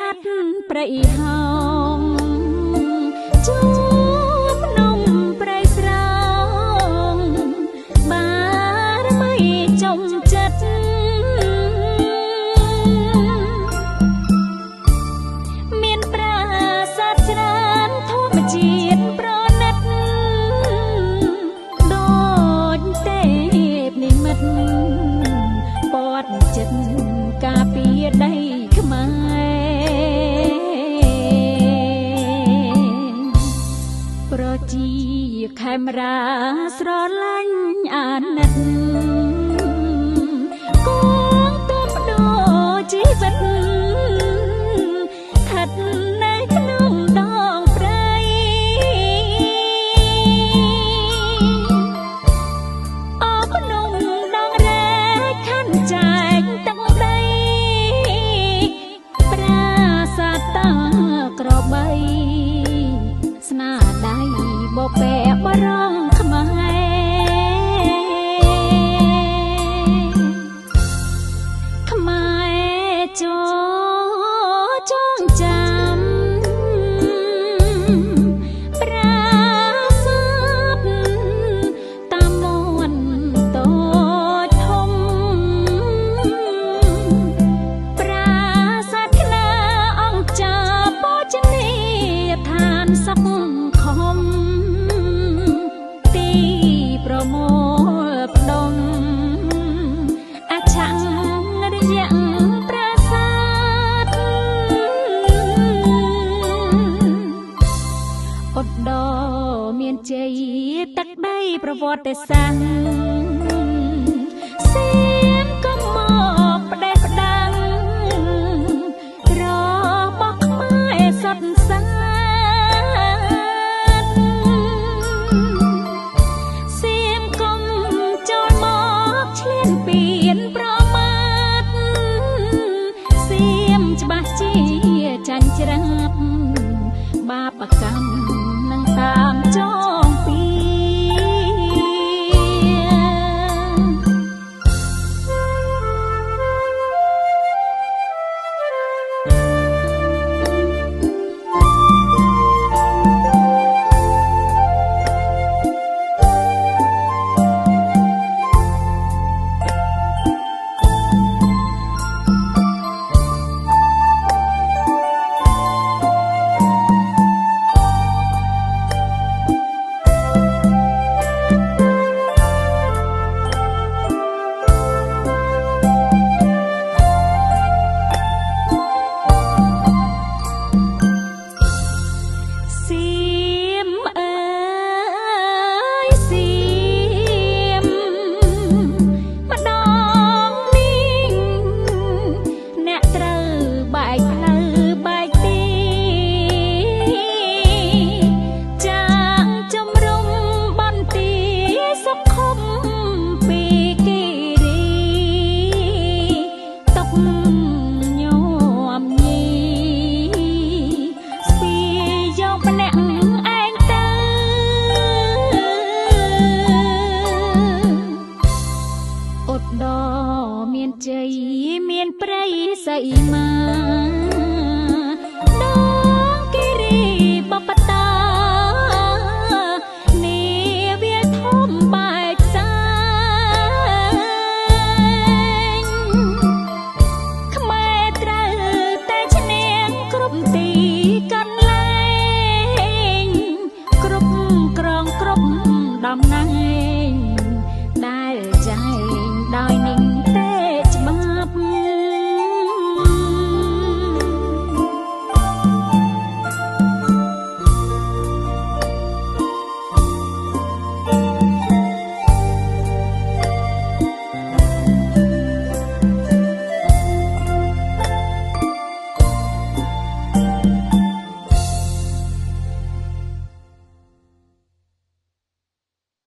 ហាត់ព្រៃហោងជួបនំព្រៃស្រងបារមីចំចិត្តមានប្រាសាទច្រើនធម្មជាតិប្រណិតដូចទេពនិមិត្តពាត់ចិត្តការពារដីខ្មែរប្រជាខេមរាស្រឡាញ់អាណិតគង់ទៅបដូរជីវិតស្ថិតនៅក្នុងដងព្រៃអបនំដងរែកខណ្ឌចែកទឹកដីប្រាសាទតាក្របីស្នាដៃបបែបរងខ្មែរចងចាំប្រាសាទតាមមាត់តូចធំប្រាសាទខ្នាអង្គចាបូជនីយដ្ឋានសុខខំទីប្រមូលផ្ដុំអច្ឆរិយៈប្រាសាទឧត្តរមានជ័យទឹកដីប្រវត្តិសាស្ត្រសៀមក៏មកផ្ដេសផ្ដាំរបស់ខ្មែរសុទ្ធសាធសៀមគុំចូលមកឈ្លានពានប្រមាថសៀមច្បាស់ជាចាញ់ច្រាប់បាបកម្មនឹងតាមចងពី ដំណែ